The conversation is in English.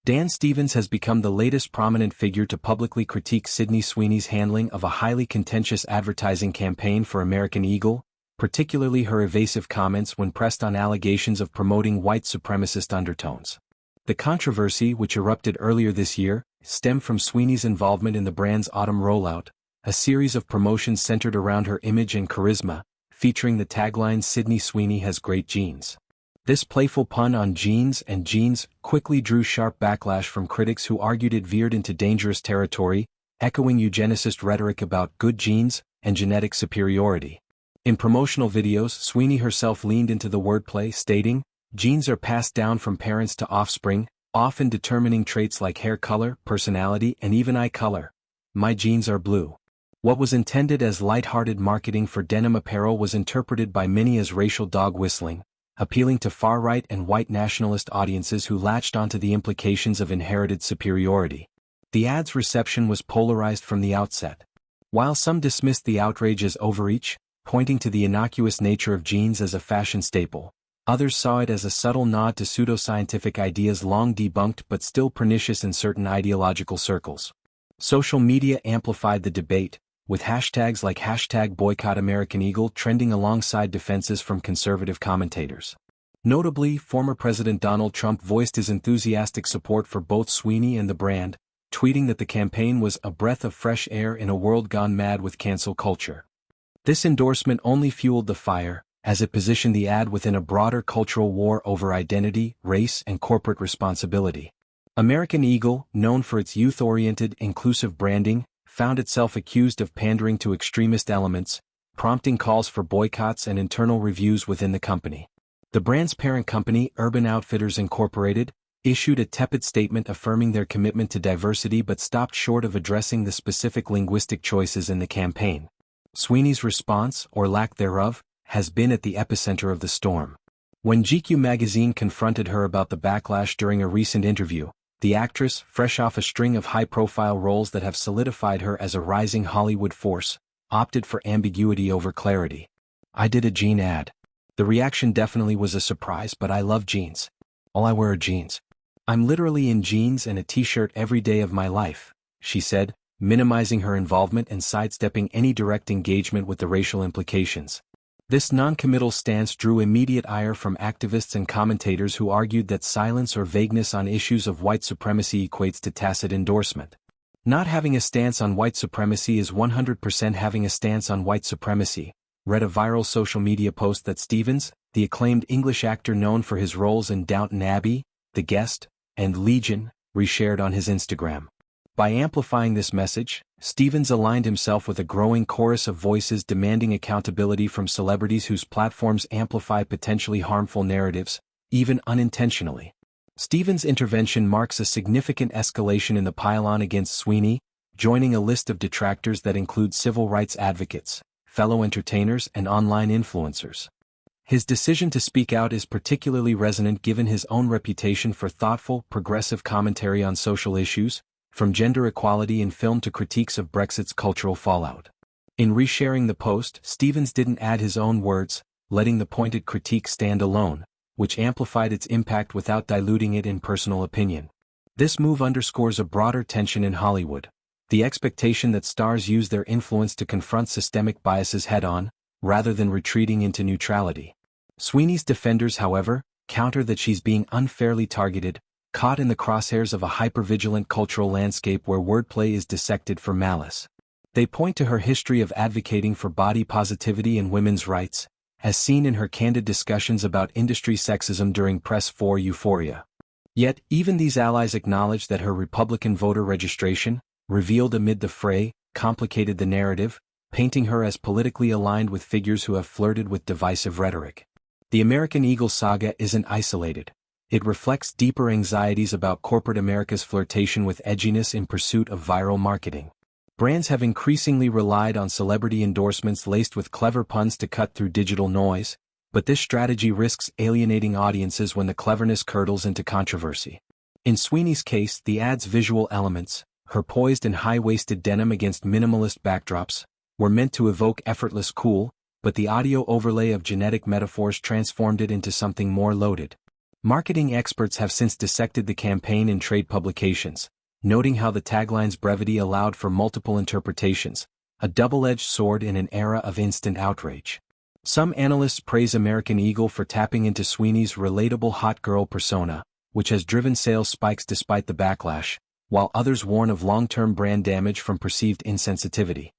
Dan Stevens has become the latest prominent figure to publicly critique Sydney Sweeney's handling of a highly contentious advertising campaign for American Eagle, particularly her evasive comments when pressed on allegations of promoting white supremacist undertones. The controversy, which erupted earlier this year, stemmed from Sweeney's involvement in the brand's autumn rollout, a series of promotions centered around her image and charisma, featuring the tagline "Sydney Sweeney has great genes." This playful pun on genes and jeans quickly drew sharp backlash from critics who argued it veered into dangerous territory, echoing eugenicist rhetoric about good genes and genetic superiority. In promotional videos, Sweeney herself leaned into the wordplay, stating, "Genes are passed down from parents to offspring, often determining traits like hair color, personality, and even eye color. My genes are blue." What was intended as light-hearted marketing for denim apparel was interpreted by many as racial dog whistling, appealing to far-right and white nationalist audiences who latched onto the implications of inherited superiority. The ad's reception was polarized from the outset. While some dismissed the outrage as overreach, pointing to the innocuous nature of jeans as a fashion staple, others saw it as a subtle nod to pseudoscientific ideas long debunked but still pernicious in certain ideological circles. Social media amplified the debate, with hashtags like #BoycottAmericanEagle trending alongside defenses from conservative commentators. Notably, former President Donald Trump voiced his enthusiastic support for both Sweeney and the brand, tweeting that the campaign was a breath of fresh air in a world gone mad with cancel culture. This endorsement only fueled the fire, as it positioned the ad within a broader cultural war over identity, race, and corporate responsibility. American Eagle, known for its youth-oriented, inclusive branding, found itself accused of pandering to extremist elements, prompting calls for boycotts and internal reviews within the company. The brand's parent company, Urban Outfitters Incorporated, issued a tepid statement affirming their commitment to diversity but stopped short of addressing the specific linguistic choices in the campaign. Sweeney's response, or lack thereof, has been at the epicenter of the storm. When GQ magazine confronted her about the backlash during a recent interview, the actress, fresh off a string of high-profile roles that have solidified her as a rising Hollywood force, opted for ambiguity over clarity. "I did a jean ad. The reaction definitely was a surprise, but I love jeans. All I wear are jeans. I'm literally in jeans and a t-shirt every day of my life," she said, minimizing her involvement and sidestepping any direct engagement with the racial implications. This non-committal stance drew immediate ire from activists and commentators who argued that silence or vagueness on issues of white supremacy equates to tacit endorsement. "Not having a stance on white supremacy is 100% having a stance on white supremacy," read a viral social media post that Stevens, the acclaimed English actor known for his roles in Downton Abbey, The Guest, and Legion, reshared on his Instagram. By amplifying this message, Stevens aligned himself with a growing chorus of voices demanding accountability from celebrities whose platforms amplify potentially harmful narratives, even unintentionally. Stevens' intervention marks a significant escalation in the pile-on against Sweeney, joining a list of detractors that include civil rights advocates, fellow entertainers, and online influencers. His decision to speak out is particularly resonant given his own reputation for thoughtful, progressive commentary on social issues, from gender equality in film to critiques of Brexit's cultural fallout. In resharing the post, Stevens didn't add his own words, letting the pointed critique stand alone, which amplified its impact without diluting it in personal opinion. This move underscores a broader tension in Hollywood: the expectation that stars use their influence to confront systemic biases head-on, rather than retreating into neutrality. Sweeney's defenders, however, counter that she's being unfairly targeted, caught in the crosshairs of a hypervigilant cultural landscape where wordplay is dissected for malice. They point to her history of advocating for body positivity and women's rights, as seen in her candid discussions about industry sexism during Press 4 Euphoria. Yet, even these allies acknowledge that her Republican voter registration, revealed amid the fray, complicated the narrative, painting her as politically aligned with figures who have flirted with divisive rhetoric. The American Eagle saga isn't isolated. It reflects deeper anxieties about corporate America's flirtation with edginess in pursuit of viral marketing. Brands have increasingly relied on celebrity endorsements laced with clever puns to cut through digital noise, but this strategy risks alienating audiences when the cleverness curdles into controversy. In Sweeney's case, the ad's visual elements, her poised and high-waisted denim against minimalist backdrops, were meant to evoke effortless cool, but the audio overlay of genetic metaphors transformed it into something more loaded. Marketing experts have since dissected the campaign in trade publications, noting how the tagline's brevity allowed for multiple interpretations, a double-edged sword in an era of instant outrage. Some analysts praise American Eagle for tapping into Sweeney's relatable hot girl persona, which has driven sales spikes despite the backlash, while others warn of long-term brand damage from perceived insensitivity.